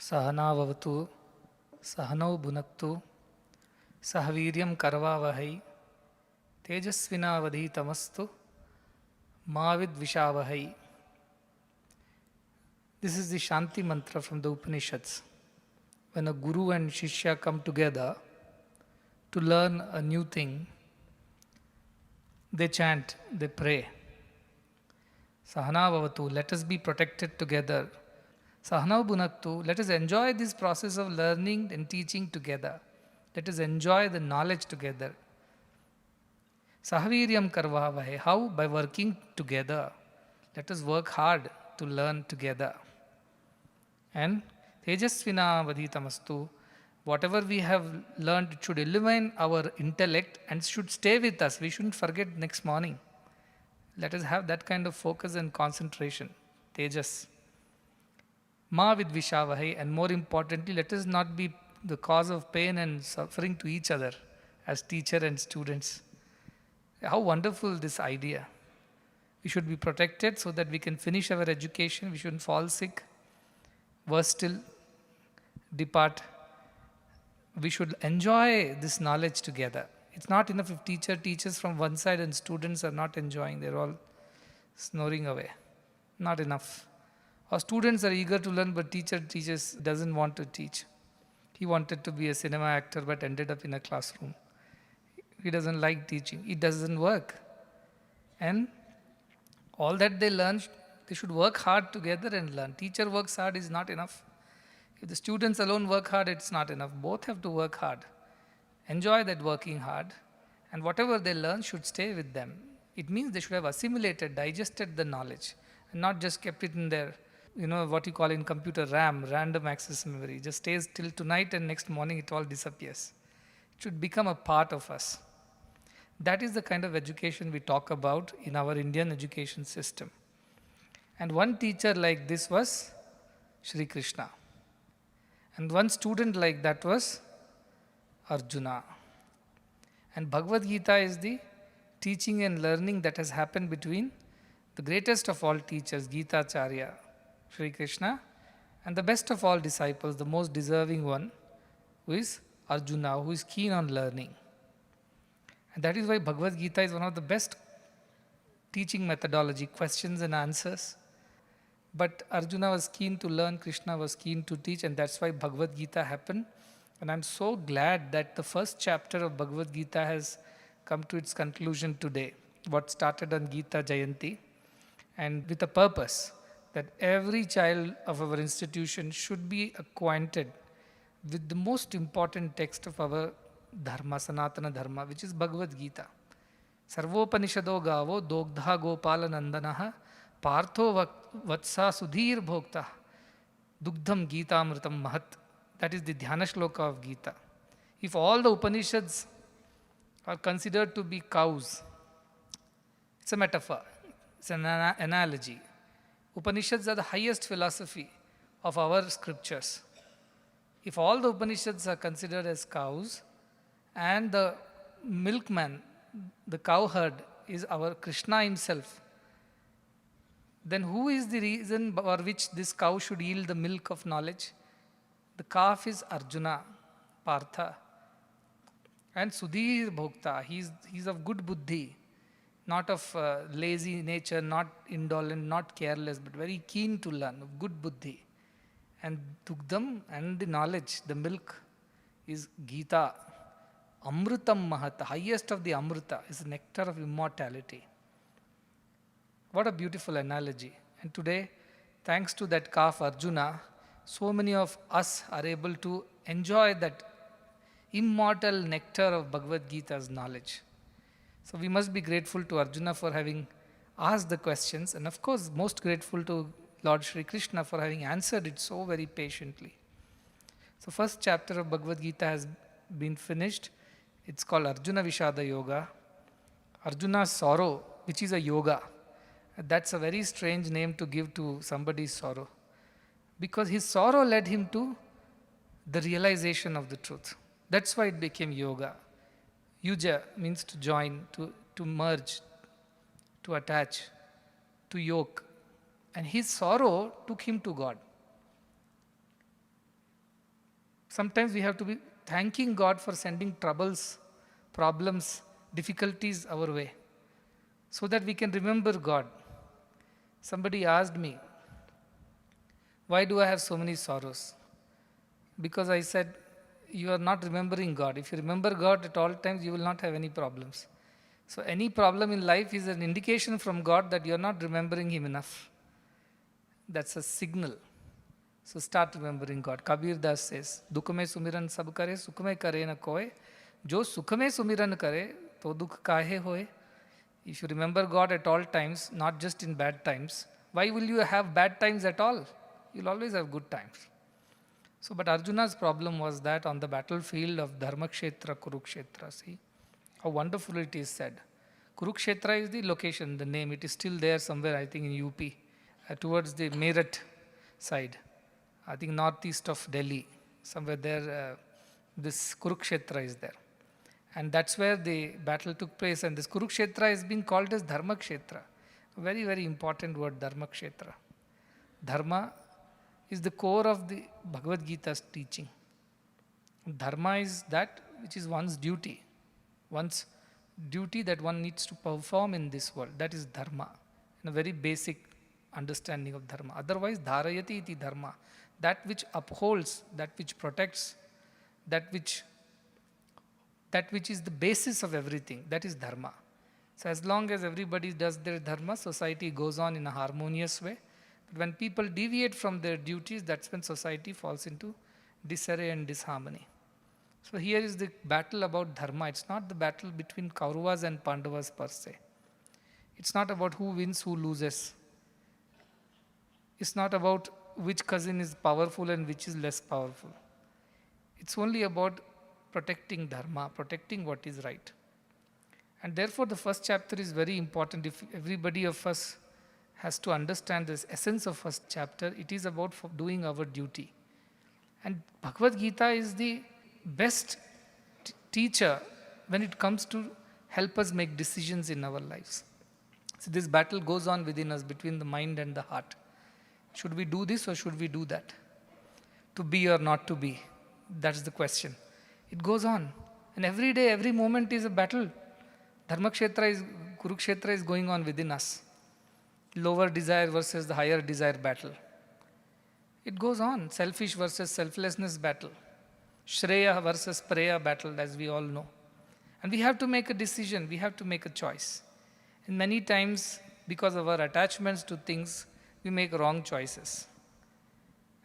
सहनाववतु सहनौ भुनक्तु सह वीर्यं करवावहै तेजस्विनावधीतमस्तु मा विद्विषावहै. This is the Shanti mantra from the Upanishads. When a guru and shishya come together to learn a new thing, they chant, they pray. Sahanavavatu, let us be protected together. Sahanau Bhunaktu, let us enjoy this process of learning and teaching together. Let us enjoy the knowledge together. Sahaviryam Karvavahe, how? By working together. Let us work hard to learn together. And Tejasvina Vadhitamastu, whatever we have learned should illumine our intellect and should stay with us. We shouldn't forget next morning. Let us have that kind of focus and concentration. Tejas. Ma vidvishavahai, and more importantly, let us not be the cause of pain and suffering to each other as teacher and students. How wonderful this idea. We should be protected so that we can finish our education. We shouldn't fall sick. Worse still, depart. We should enjoy this knowledge together. It's not enough if teacher teaches from one side and students are not enjoying. They're all snoring away. Not enough. Or students are eager to learn, but teacher teaches, doesn't want to teach. He wanted to be a cinema actor but ended up in a classroom. He doesn't like teaching. It doesn't work. And all that they learn, they should work hard together and learn. Teacher works hard is not enough. If the students alone work hard, it's not enough. Both have to work hard. Enjoy that working hard. And whatever they learn should stay with them. It means they should have assimilated, digested the knowledge, and not just kept it in their, what you call in computer RAM, random access memory. Just stays till tonight and next morning it all disappears. It should become a part of us. That is the kind of education we talk about in our Indian education system. And one teacher like this was Shri Krishna. And one student like that was Arjuna. And Bhagavad Gita is the teaching and learning that has happened between the greatest of all teachers, Gita Acharya, Shri Krishna, and the best of all disciples, the most deserving one, who is Arjuna, who is keen on learning. And that is why Bhagavad Gita is one of the best teaching methodology, questions and answers. But Arjuna was keen to learn, Krishna was keen to teach, and that's why Bhagavad Gita happened. And I'm so glad that the first chapter of Bhagavad Gita has come to its conclusion today. What started on Gita Jayanti, and with a purpose that every child of our institution should be acquainted with the most important text of our Dharma, Sanatana Dharma, which is Bhagavad Gita. Sarvopanishado gavo dogdha gopala nandanaha partho vatsa sudhir bhokta dugdham gita amritam mahat. That is the dhyana shloka of Gita. If all the Upanishads are considered to be cows, it's a metaphor, it's an analogy. Upanishads are the highest philosophy of our scriptures. If all the Upanishads are considered as cows, and the milkman, the cowherd, is our Krishna himself, then who is the reason for which this cow should yield the milk of knowledge? The calf is Arjuna, Partha. And Sudhir Bhokta, he's of good buddhi, not of lazy nature, not indolent, not careless, but very keen to learn, of good buddhi. And Dugdam, and the knowledge, the milk, is Gita. Amrutam Mahat, the highest of the Amrita, is the nectar of immortality. What a beautiful analogy. And today, thanks to that calf Arjuna, so many of us are able to enjoy that immortal nectar of Bhagavad Gita's knowledge. So we must be grateful to Arjuna for having asked the questions, and of course most grateful to Lord Shri Krishna for having answered it so very patiently. So first chapter of Bhagavad Gita has been finished. It's called Arjuna Vishada Yoga. Arjuna's sorrow, which is a yoga. That's a very strange name to give to somebody's sorrow. Because his sorrow led him to the realization of the truth. That's why it became yoga. Yuja means to join, to merge, to attach, to yoke. And his sorrow took him to God. Sometimes we have to be thanking God for sending troubles, problems, difficulties our way, so that we can remember God. Somebody asked me, why do I have so many sorrows? Because I said, you are not remembering God. If you remember God at all times, you will not have any problems. So any problem in life is an indication from God that you are not remembering Him enough. That's a signal. So start remembering God. Kabir Das says, Dukh mein sumiran sab kare, sukh mein kare na koy. Jo sukh mein sumiran kare, to dukh kahe hoy. If you remember God at all times, not just in bad times, why will you have bad times at all? You'll always have good times. So, but Arjuna's problem was that on the battlefield of Dharmakshetra, Kurukshetra, see how wonderful it is said. Kurukshetra is the location, the name. It is still there somewhere, I think, in UP, towards the Meerut side. I think northeast of Delhi, somewhere there, this Kurukshetra is there. And that's where the battle took place. And this Kurukshetra is being called as Dharmakshetra. A very, very important word, Dharmakshetra. Dharma is the core of the Bhagavad Gita's teaching. Dharma is that which is one's duty that one needs to perform in this world. That is Dharma, in a very basic understanding of Dharma. Otherwise, Dharayati iti Dharma, that which upholds, that which protects, that which is the basis of everything, that is Dharma. So as long as everybody does their Dharma, society goes on in a harmonious way. But when people deviate from their duties, that's when society falls into disarray and disharmony. So here is the battle about Dharma. It's not the battle between Kauravas and Pandavas per se. It's not about who wins, who loses. It's not about which cousin is powerful and which is less powerful. It's only about protecting Dharma, protecting what is right. And therefore the first chapter is very important. If everybody of us has to understand this essence of first chapter, it is about doing our duty. And Bhagavad Gita is the best teacher when it comes to help us make decisions in our lives. So this battle goes on within us between the mind and the heart. Should we do this or should we do that? To be or not to be? That's the question. It goes on. And every day, every moment is a battle. Kurukshetra is going on within us. Lower desire versus the higher desire battle. It goes on. Selfish versus selflessness battle. Shreya versus Preya battle, as we all know. And we have to make a decision. We have to make a choice. And many times, because of our attachments to things, we make wrong choices.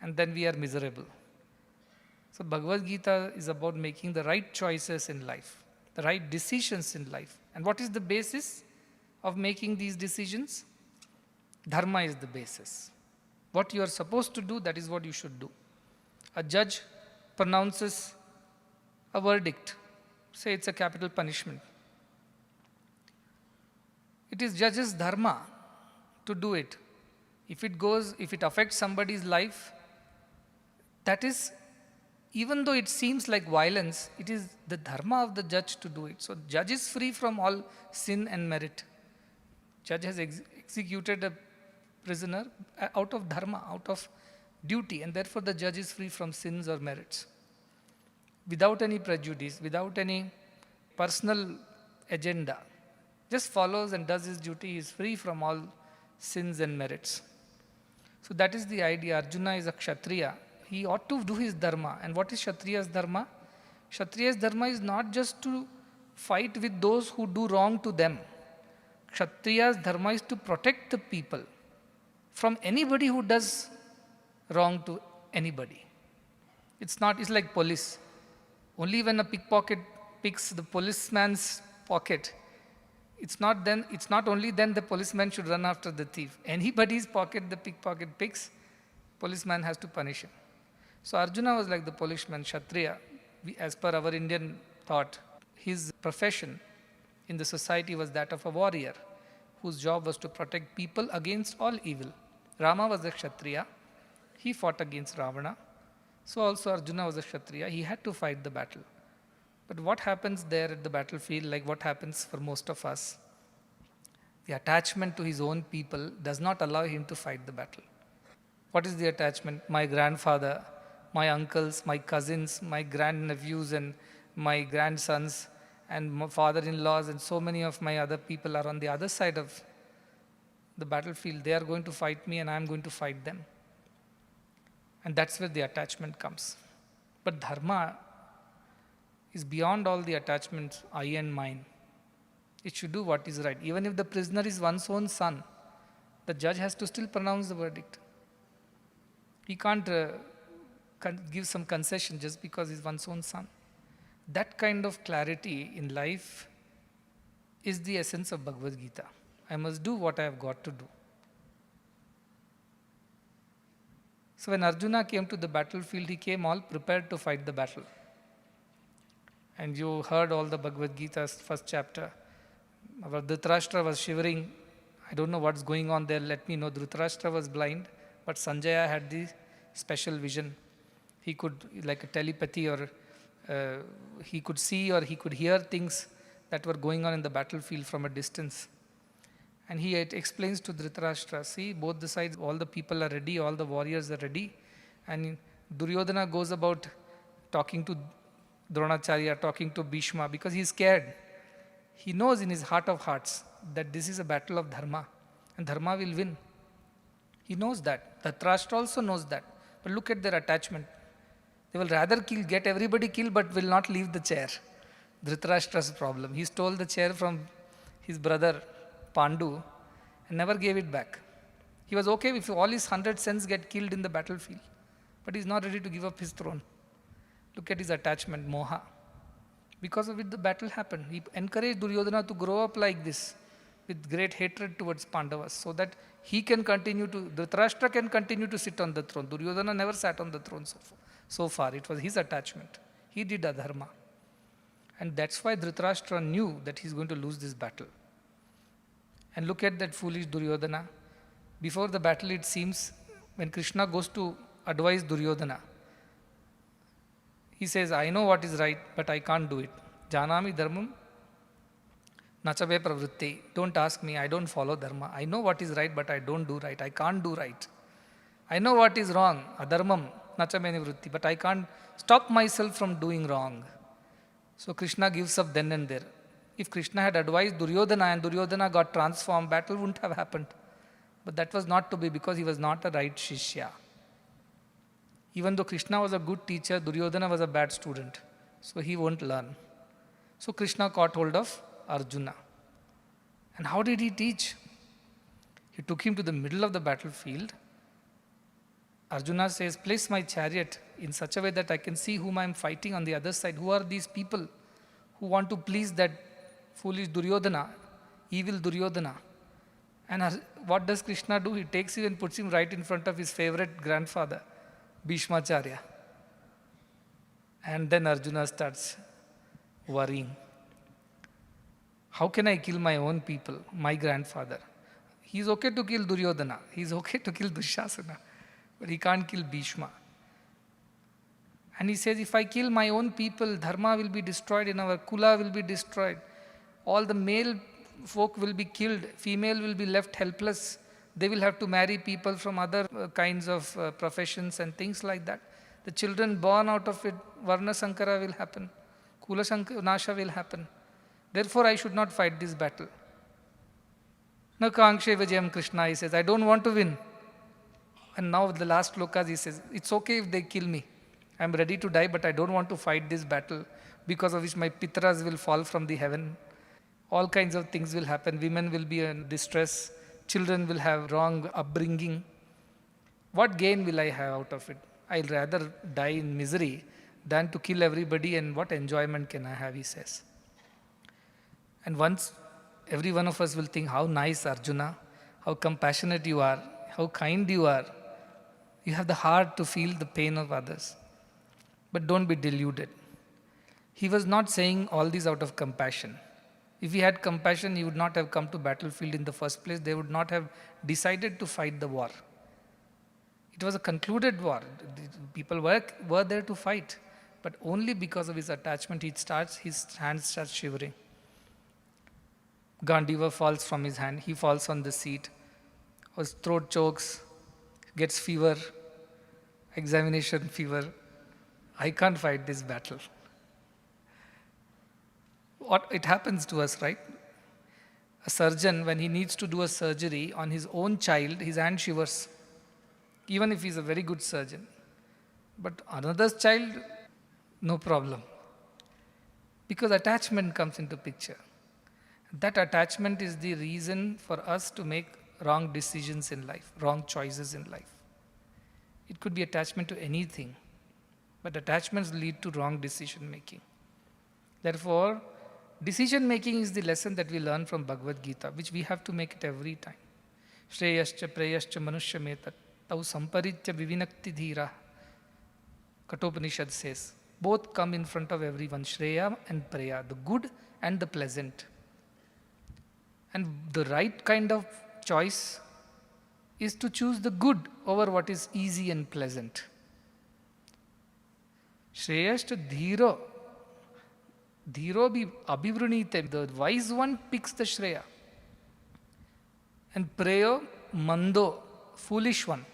And then we are miserable. So Bhagavad Gita is about making the right choices in life, the right decisions in life. And what is the basis of making these decisions? Dharma is the basis. What you are supposed to do, that is what you should do. A judge pronounces a verdict. Say it's a capital punishment. It is judge's dharma to do it. If it affects somebody's life, that is, even though it seems like violence, it is the dharma of the judge to do it. So judge is free from all sin and merit. Judge has executed a prisoner out of dharma, out of duty, and therefore the judge is free from sins or merits. Without any prejudice, without any personal agenda, just follows and does his duty. He is free from all sins and merits. So that is the idea. Arjuna is a Kshatriya. He ought to do his dharma. And what is Kshatriya's dharma? Kshatriya's dharma is not just to fight with those who do wrong to them. Kshatriya's dharma is to protect the people from anybody who does wrong to anybody. It's like police. Only when a pickpocket picks the policeman's pocket, it's not only then the policeman should run after the thief. Anybody's pocket the pickpocket picks, policeman has to punish him. So Arjuna was like the policeman, Kshatriya. As per our Indian thought, his profession in the society was that of a warrior, whose job was to protect people against all evil. Rama was a Kshatriya. He fought against Ravana. So also Arjuna was a Kshatriya. He had to fight the battle. But what happens there at the battlefield, like what happens for most of us, the attachment to his own people does not allow him to fight the battle. What is the attachment? My grandfather, my uncles, my cousins, my grandnephews and my grandsons and my father-in-laws and so many of my other people are on the other side of the battlefield. They are going to fight me and I am going to fight them. And that's where the attachment comes. But dharma is beyond all the attachments, I and mine. It should do what is right. Even if the prisoner is one's own son, the judge has to still pronounce the verdict. He can't give some concession just because he's one's own son. That kind of clarity in life is the essence of Bhagavad Gita. I must do what I have got to do. So when Arjuna came to the battlefield, he came all prepared to fight the battle. And you heard all the Bhagavad Gita's first chapter. Our Dhritarashtra was shivering. I don't know what's going on there. Let me know. Dhritarashtra was blind, but Sanjaya had the special vision. He could, like a telepathy, or he could see or he could hear things that were going on in the battlefield from a distance. And he explains to Dhritarashtra, see, both the sides, all the people are ready, all the warriors are ready. And Duryodhana goes about talking to Dronacharya, talking to Bhishma, because he's scared. He knows in his heart of hearts that this is a battle of dharma, and dharma will win. He knows that. Dhritarashtra also knows that. But look at their attachment. They will rather get everybody killed, but will not leave the chair. Dhritarashtra's problem. He stole the chair from his brother Pandu and never gave it back. He was okay if all his 100 sons get killed in the battlefield, but he's not ready to give up his throne. Look at his attachment, moha. Because of it, the battle happened. He encouraged Duryodhana to grow up like this, with great hatred towards Pandavas, so that he can continue to, Dhritarashtra can continue to sit on the throne. Duryodhana never sat on the throne so far. It was his attachment. He did adharma. And that's why Dhritarashtra knew that he's going to lose this battle. And look at that foolish Duryodhana. Before the battle, it seems, when Krishna goes to advise Duryodhana, he says, I know what is right, but I can't do it. Janami dharmam nachabe pravritti. Don't ask me, I don't follow dharma. I know what is right, but I don't do right. I can't do right. I know what is wrong, adharmam nachabe nivritti, but I can't stop myself from doing wrong. So Krishna gives up then and there. If Krishna had advised Duryodhana and Duryodhana got transformed, battle wouldn't have happened. But that was not to be, because he was not a right Shishya. Even though Krishna was a good teacher, Duryodhana was a bad student. So he won't learn. So Krishna caught hold of Arjuna. And how did he teach? He took him to the middle of the battlefield. Arjuna says, place my chariot in such a way that I can see whom I am fighting on the other side. Who are these people who want to please that foolish Duryodhana, evil Duryodhana? And what does Krishna do? He takes him and puts him right in front of his favorite grandfather, Bhishmacharya. And then Arjuna starts worrying. How can I kill my own people, my grandfather? He's okay to kill Duryodhana. He's okay to kill Dushasana. But he can't kill Bhishma. And he says, if I kill my own people, dharma will be destroyed in our kula will be destroyed. All the male folk will be killed. Female will be left helpless. They will have to marry people from other kinds of professions and things like that. The children born out of it, Varna Sankara will happen. Kula Nasha will happen. Therefore, I should not fight this battle. Na Kangshe Vijayam Krishna, he says, I don't want to win. And now the last slokas, he says, it's okay if they kill me. I'm ready to die, but I don't want to fight this battle, because of which my pitras will fall from the heaven. All kinds of things will happen. Women will be in distress. Children will have wrong upbringing. What gain will I have out of it? I'll rather die in misery than to kill everybody, and what enjoyment can I have, he says. And once every one of us will think, how nice Arjuna, how compassionate you are, how kind you are. You have the heart to feel the pain of others. But don't be deluded. He was not saying all this out of compassion. If he had compassion, he would not have come to battlefield in the first place. They would not have decided to fight the war. It was a concluded war. People were there to fight. But only because of his attachment, his hands start shivering. Gandiva falls from his hand. He falls on the seat. His throat chokes, gets fever. examination fever. I can't fight this battle. What it happens to us, right? A surgeon, when he needs to do a surgery on his own child, his hand shivers, even if he's a very good surgeon. But another's child, no problem. Because attachment comes into picture. That attachment is the reason for us to make wrong decisions in life, wrong choices in life. It could be attachment to anything, but attachments lead to wrong decision making. Therefore, decision making is the lesson that we learn from Bhagavad Gita, which we have to make it every time. Shreyascha preyascha manushya metat tau samparitya vivinakti dhira. Katopanishad says, both come in front of everyone, Shreya and Preya, the good and the pleasant. And the right kind of choice is to choose the good over what is easy and pleasant. Shreyashta dhiro. Dhiro bhi abhivranite. The wise one picks the Shreya. And Preyo mando, foolish one,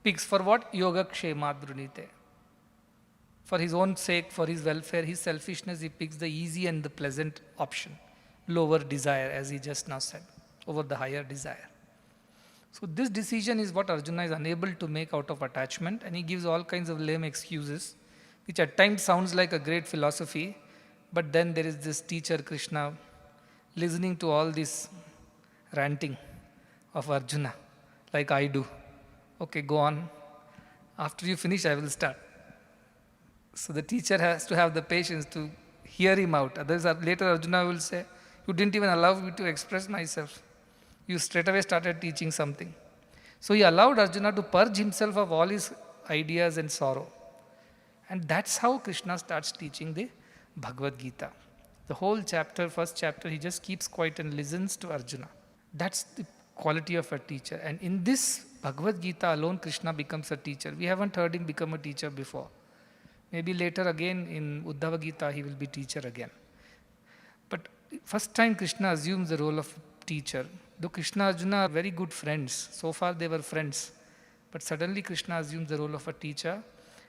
picks for what? Yoga kshemad vrunite. For his own sake, for his welfare, his selfishness, he picks the easy and the pleasant option. Lower desire, as he just now said, over the higher desire. So this decision is what Arjuna is unable to make out of attachment, and he gives all kinds of lame excuses, which at times sounds like a great philosophy, but then there is this teacher, Krishna, listening to all this ranting of Arjuna, like I do. Okay, go on. After you finish, I will start. So the teacher has to have the patience to hear him out. Others later Arjuna will say, you didn't even allow me to express myself. You straight away started teaching something. So he allowed Arjuna to purge himself of all his ideas and sorrow. And that's how Krishna starts teaching the Bhagavad Gita. The whole chapter, first chapter, he just keeps quiet and listens to Arjuna. That's the quality of a teacher. And in this Bhagavad Gita alone, Krishna becomes a teacher. We haven't heard him become a teacher before. Maybe later again in Uddhava Gita, he will be teacher again. But first time Krishna assumes the role of teacher. Though Krishna and Arjuna are very good friends. So far they were friends. But suddenly Krishna assumes the role of a teacher.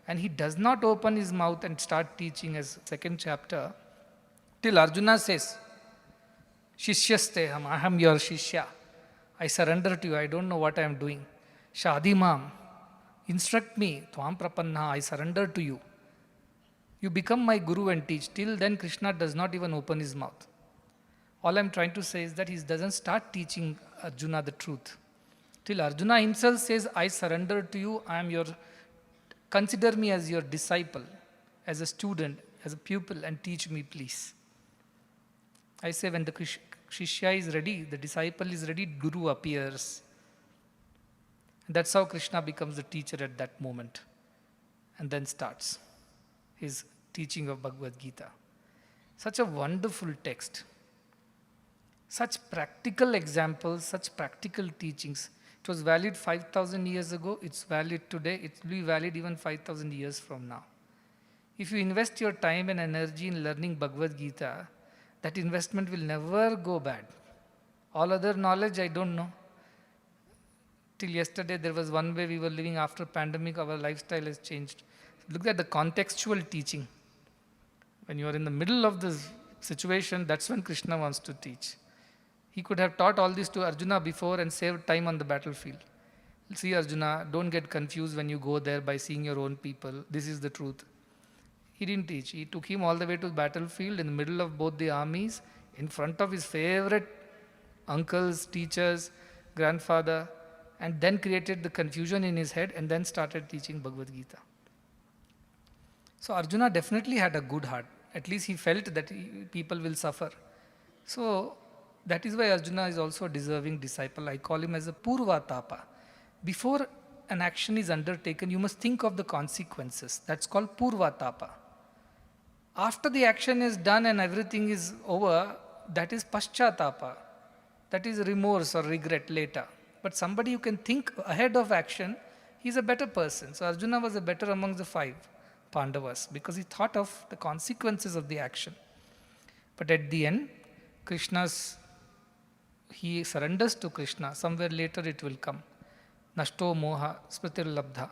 And he does not open his mouth and start teaching as second chapter. Till Arjuna says, Shishyasteham, I am your Shishya. I surrender to you. I don't know what I am doing. Shadimam, instruct me. Tvam prapanna, I surrender to you. You become my guru and teach. Till then, Krishna does not even open his mouth. All I'm trying to say is that he doesn't start teaching Arjuna the truth. Till Arjuna himself says, I surrender to you, consider me as your disciple, as a student, as a pupil, and teach me, please. I say when the Shishya is ready, the disciple is ready, Guru appears. And that's how Krishna becomes the teacher at that moment. And then starts his teaching of Bhagavad Gita. Such a wonderful text. Such practical examples, such practical teachings. It was valid 5,000 years ago, it's valid today, it will be valid even 5,000 years from now. If you invest your time and energy in learning Bhagavad Gita, that investment will never go bad. All other knowledge, I don't know. Till yesterday, there was one way we were living. After pandemic, our lifestyle has changed. Look at the contextual teaching. When you are in the middle of the situation, that's when Krishna wants to teach. He could have taught all this to Arjuna before and saved time on the battlefield. See, Arjuna, don't get confused when you go there by seeing your own people. This is the truth. He didn't teach. He took him all the way to the battlefield in the middle of both the armies, in front of his favorite uncles, teachers, grandfather, and then created the confusion in his head and then started teaching Bhagavad Gita. So Arjuna definitely had a good heart. At least he felt that people will suffer. So that is why Arjuna is also a deserving disciple. I call him as a Purva Tapa. Before an action is undertaken, you must think of the consequences. That's called Purva Tapa. After the action is done and everything is over, that is Paschatapa. That is remorse or regret later. But somebody who can think ahead of action, he is a better person. So Arjuna was a better among the 5 Pandavas because he thought of the consequences of the action. But at the end, he surrenders to Krishna. Somewhere later it will come. Nashto moha smritir labdha.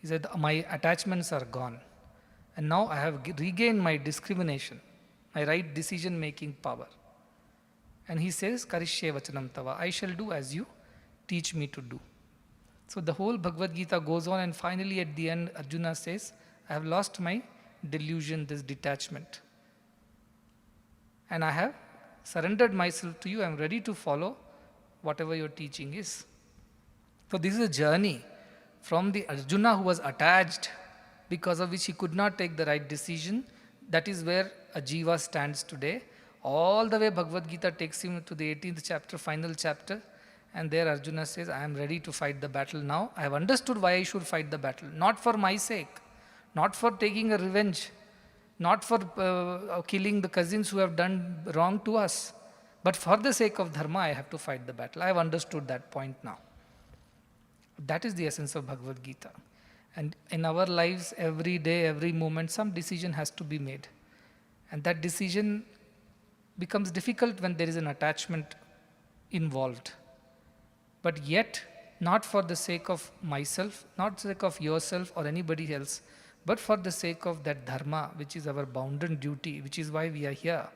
He said, my attachments are gone. And now I have regained my discrimination, my right decision making power. And he says, Karishye vachanam tava, I shall do as you teach me to do. So the whole Bhagavad Gita goes on, and finally at the end, Arjuna says, I have lost my delusion, this detachment. And I have surrendered myself to you. I am ready to follow whatever your teaching is. So this is a journey from the Arjuna who was attached, because of which he could not take the right decision. That is where a jiva stands today. All the way Bhagavad Gita takes him to the 18th chapter, final chapter. And there Arjuna says, I am ready to fight the battle now. I have understood why I should fight the battle. Not for my sake, not for taking a revenge, not for killing the cousins who have done wrong to us, but for the sake of dharma, I have to fight the battle. I have understood that point now. That is the essence of Bhagavad Gita. And in our lives, every day, every moment, some decision has to be made. And that decision becomes difficult when there is an attachment involved. But yet, not for the sake of myself, not for the sake of yourself or anybody else, but for the sake of that dharma, which is our bounden duty, which is why we are here.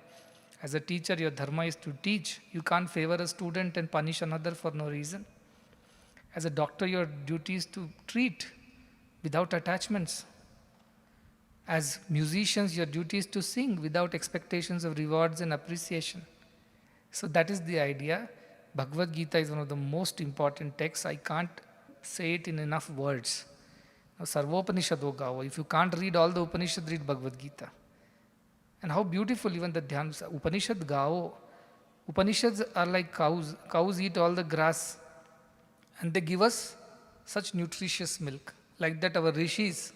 As a teacher, your dharma is to teach. You can't favor a student and punish another for no reason. As a doctor, your duty is to treat without attachments. As musicians, your duty is to sing without expectations of rewards and appreciation. So that is the idea. Bhagavad Gita is one of the most important texts. I can't say it in enough words. Now, Sarvopanishado Gavo. If you can't read all the Upanishad, read Bhagavad Gita. And how beautiful even the Dhyan. Upanishad Gavo. Upanishads are like cows. Cows eat all the grass. And they give us such nutritious milk. Like that our rishis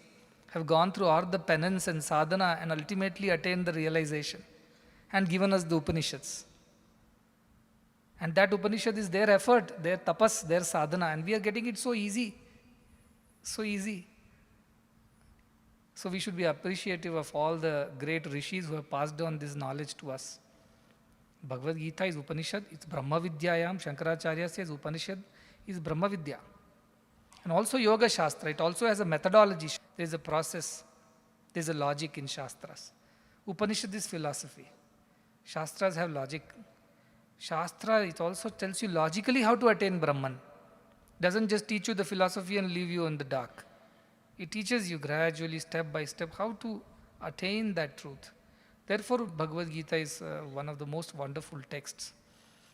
have gone through all the penance and sadhana and ultimately attained the realization and given us the Upanishads. And that Upanishad is their effort, their tapas, their sadhana, and we are getting it so easy. So easy. So we should be appreciative of all the great rishis who have passed on this knowledge to us. Bhagavad Gita is Upanishad, it's Brahma Vidyayam. Shankaracharya says Upanishad is Brahma Vidya. And also Yoga Shastra, it also has a methodology. There is a process, there is a logic in Shastras. Upanishad is philosophy. Shastras have logic. Shastra, it also tells you logically how to attain Brahman. Doesn't just teach you the philosophy and leave you in the dark. It teaches you gradually, step by step, how to attain that truth. Therefore, Bhagavad Gita is one of the most wonderful texts.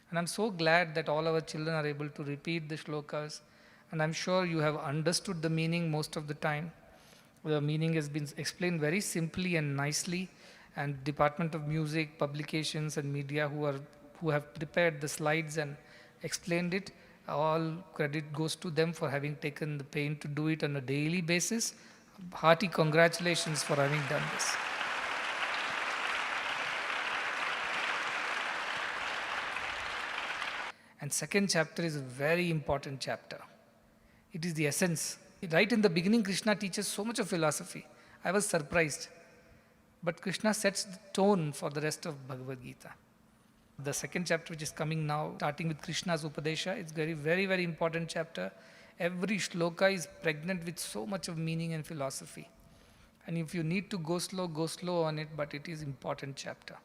And I'm so glad that all our children are able to repeat the shlokas. And I'm sure you have understood the meaning most of the time. The meaning has been explained very simply and nicely. And Department of Music, Publications and Media who have prepared the slides and explained it, all credit goes to them for having taken the pain to do it on a daily basis. Hearty congratulations for having done this. And second chapter is a very important chapter. It is the essence. Right in the beginning, Krishna teaches so much of philosophy. I was surprised. But Krishna sets the tone for the rest of Bhagavad Gita. The second chapter, which is coming now, starting with Krishna's Upadesha, it's very, very, very important chapter. Every shloka is pregnant with so much of meaning and philosophy. And if you need to go slow on it, but it is important chapter.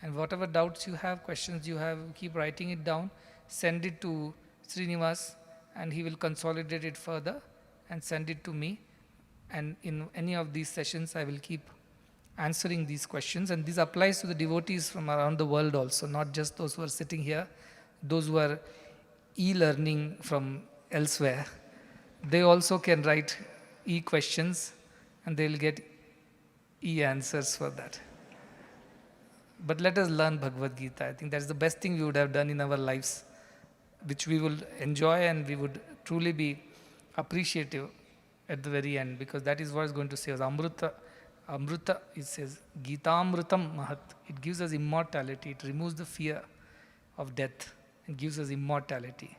And whatever doubts you have, questions you have, keep writing it down, send it to Srinivas, and he will consolidate it further and send it to me. And in any of these sessions, I will keep answering these questions. And this applies to the devotees from around the world also, not just those who are sitting here, those who are e-learning from elsewhere. They also can write e-questions and they will get e-answers for that. But let us learn Bhagavad Gita. I think that's the best thing we would have done in our lives, which we will enjoy and we would truly be appreciative at the very end, because that is what is going to save us. Amrita, it says, Gita Amritam Mahat. It gives us immortality. It removes the fear of death and gives us immortality.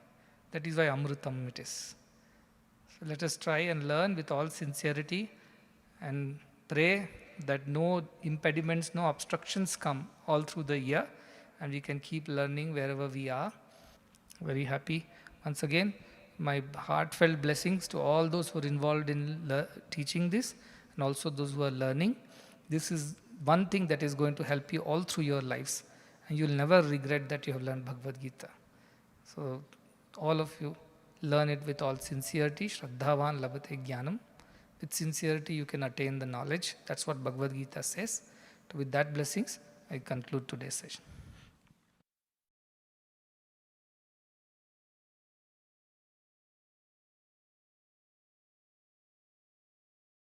That is why Amritam it is. So let us try and learn with all sincerity and pray that no impediments, no obstructions come all through the year, and we can keep learning wherever we are. Very happy. Once again, my heartfelt blessings to all those who are involved in teaching this, and also those who are learning. This is one thing that is going to help you all through your lives, and you'll never regret that you have learned Bhagavad Gita. So all of you, learn it with all sincerity. Shraddhavan labhate jnanam. With sincerity you can attain the knowledge. That's what Bhagavad Gita says. So with that blessings, I conclude today's session.